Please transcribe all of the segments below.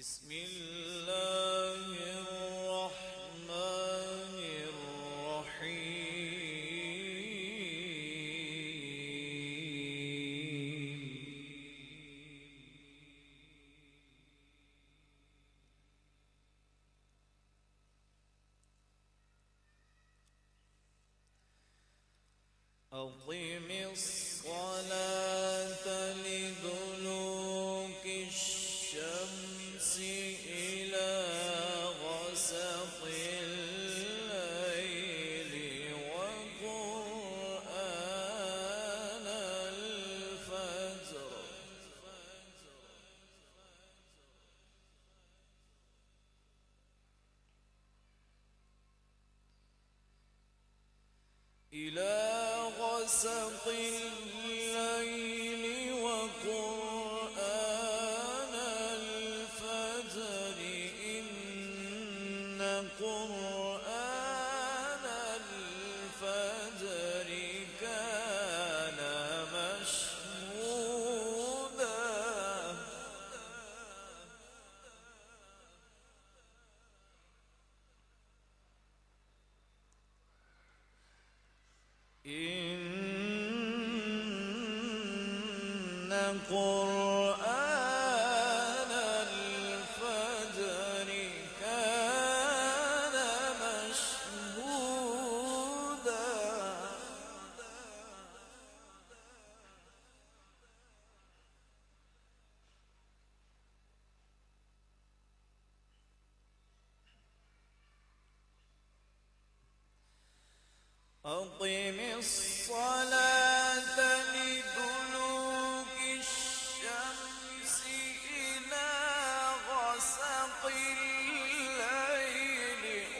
بسم الله الرحمن الرحيم. أقم الصلاة لدلوك الشمس إلى غسق الليل وقرآن الفجر إلى غسق الليل وقرآن الفجر إن قرآن الفجر كان مشهودا إن قرآن الفجر كان مشهودا أقم الصلاة لدلوك الشمس إلى غسق الليل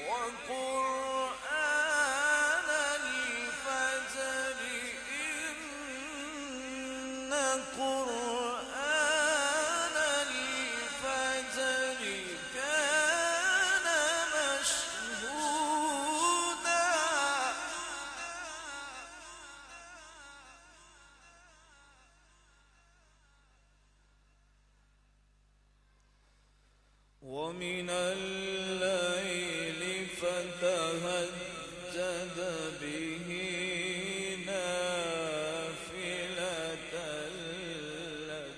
وقرآن الفجر إن قرآن الفجر كان مشهودا ومن الليل فتهجد به نافلة لك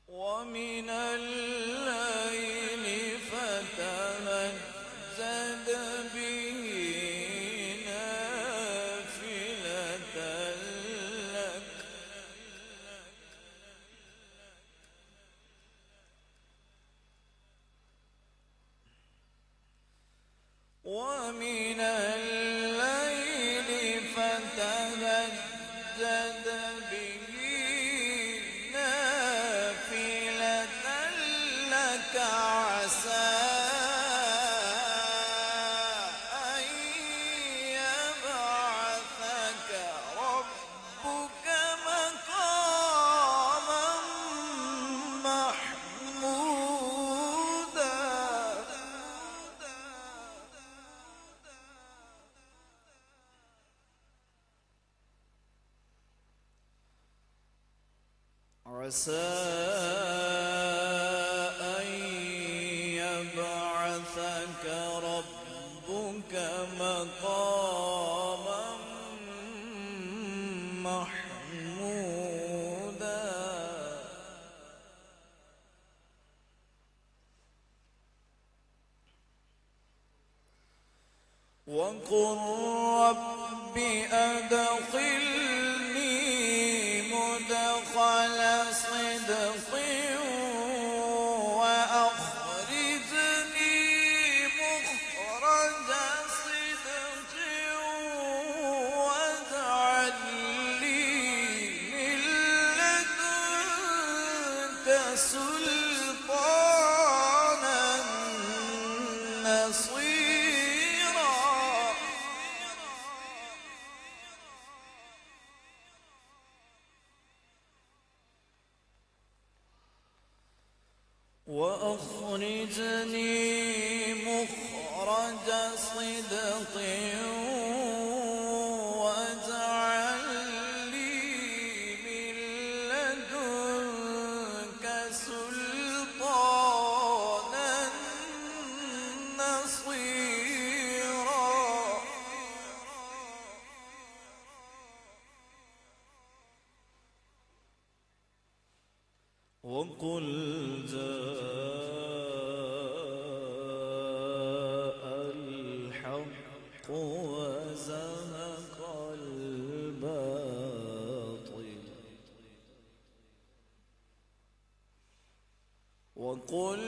ومن الليل فتهجد به نافلة لك ومن الليل فتهجد به نافلة لك عسى أن يبعثك ربك مقاما محمودا عسى أن يبعثك ربك مقاما محمودا وقل رب أدخلني مدخل صدق وأخرجني مخرج صدق واجعل لي من لدنك سلطانا نصيرا وأخرجني مخرج صدق واجعل لي من وقل جاء الحق وزهق الباطل وقل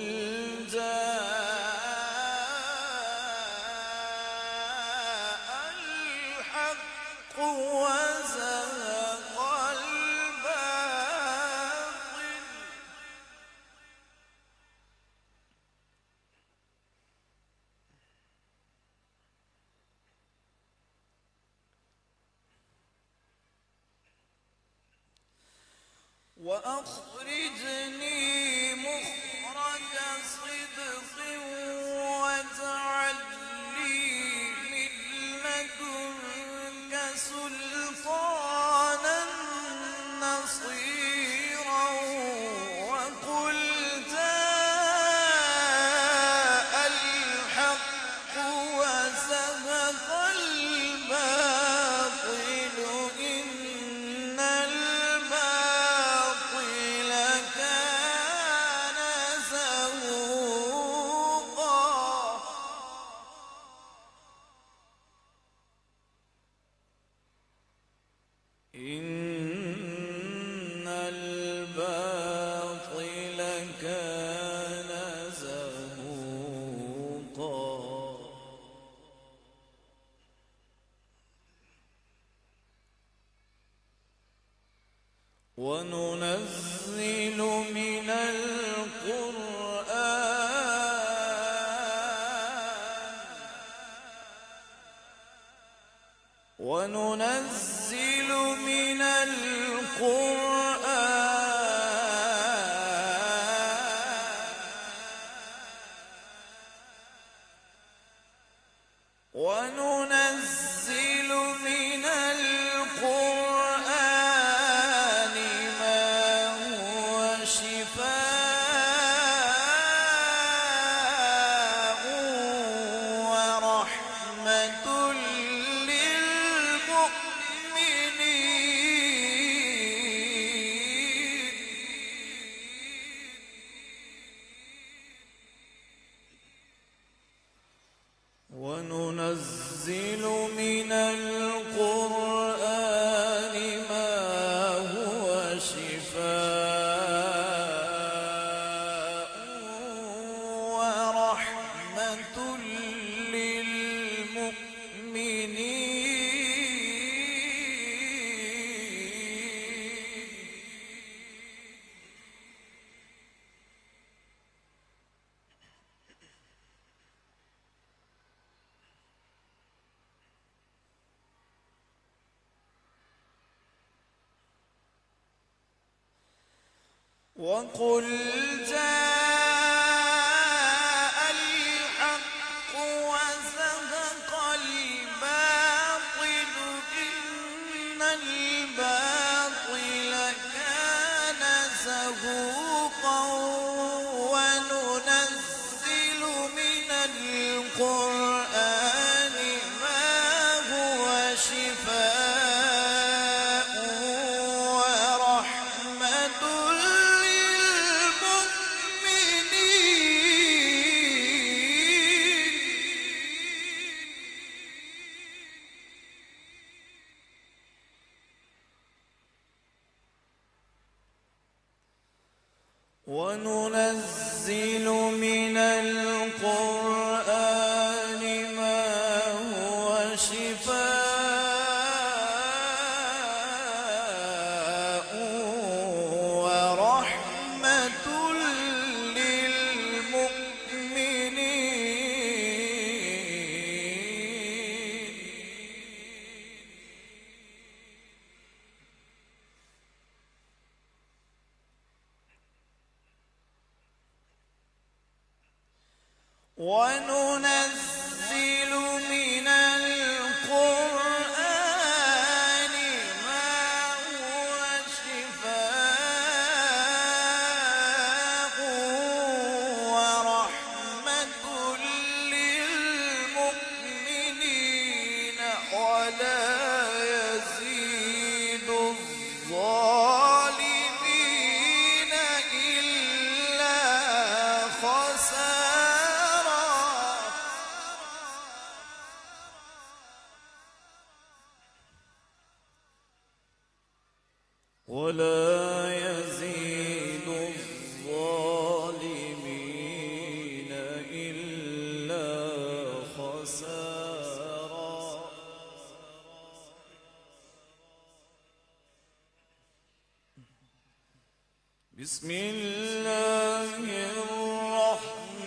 جاء الحق وزهق الباطل وأخرجني مخرج صدق واجعل لي من لدنك سلطانا نصيرا وقل جاء الحق وزهق الباطل إن الباطل كان زهوقا إن الباطل كان زهوقا وننزل من القرآن وننزل من القرآن ما هو شفاء ورحمة وننزل من القرآن ما هو شفاء ورحمة للمؤمنين وقل جاء الحق وزهق الباطل إن الباطل كان زهوقا وننزل من القرآن ما هو شفاء ورحمة وننزل من القرآن ما هو شفاء ورحمة للمؤمنين وننزل من القرآن ما هو شفاء ورحمة للمؤمنين ولا يزيد الظالمين ولا يزيد الظالمين إلا خسارا. بسم الله الرحمن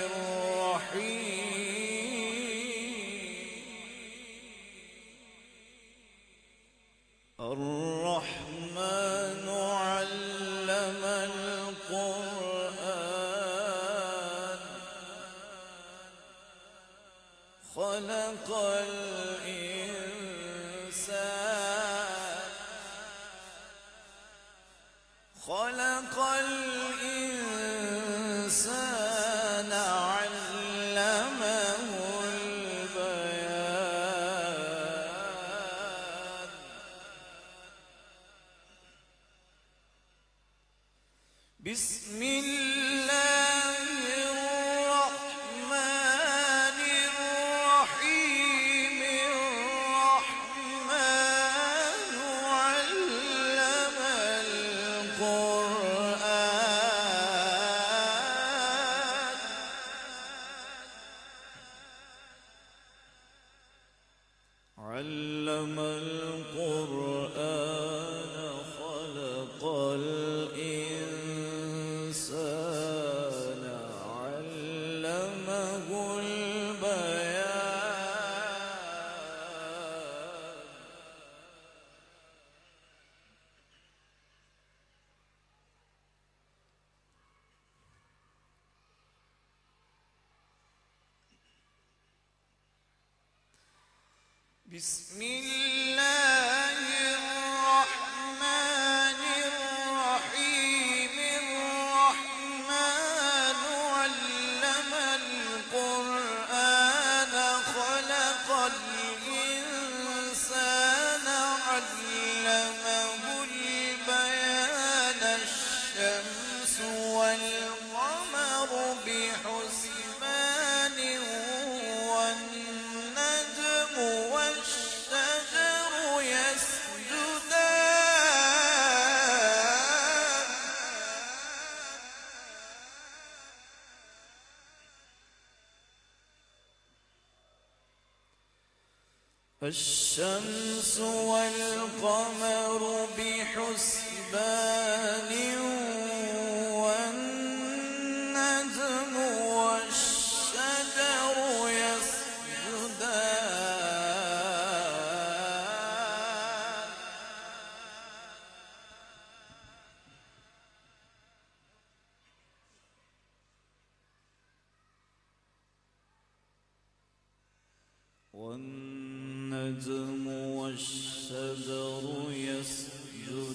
الرحيم. الرحمن علم القرآن خلق الإنسان علمه البيان. بسم الله الرحمن الرحيم. الرحمن علم القرآن خلق الإنسان علمه البيان. بسم الله الرحمن الرحيم. الرحمن علم القرآن خلق الإنسان علمه البيان. الشمس والقمر بحسبان والنجم والشجر يسجدان. الشمس والقمر بحسبان والنجم والشجر يسجدان. والنجم والشجر يسجدان.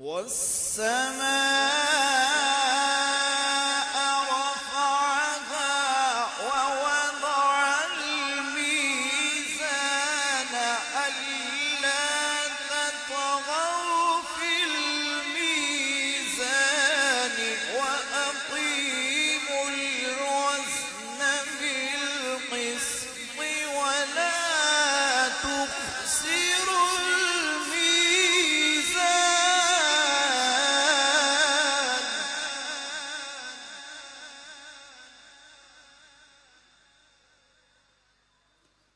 والسماء رفعها ووضع الميزان ألا تطغوا في الميزان وأقيموا الوزن بالقسط ولا تخسروا الميزان.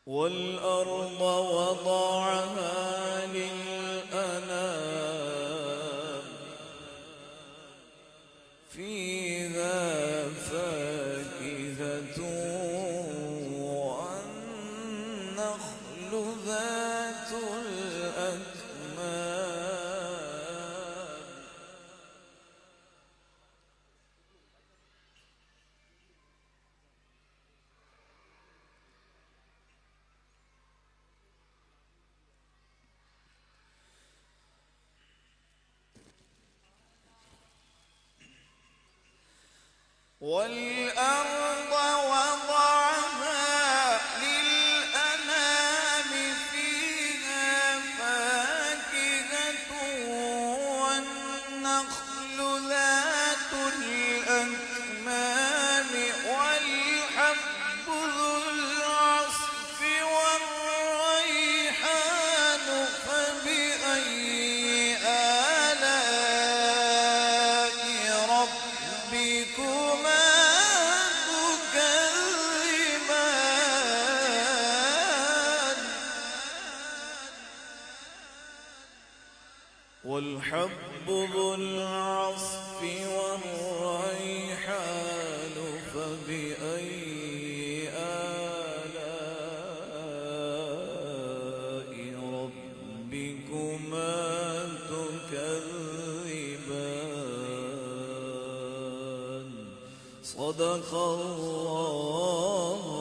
والأرض وضعها للأنام فيها فاكهة والنخل ذات الأكمام. والأرض وضعها للأنام فيها فاكهة والنخل ذات الأكمام والحب ذو العصف والريحان فبأي آلاء ربكما تكذبان صدق الله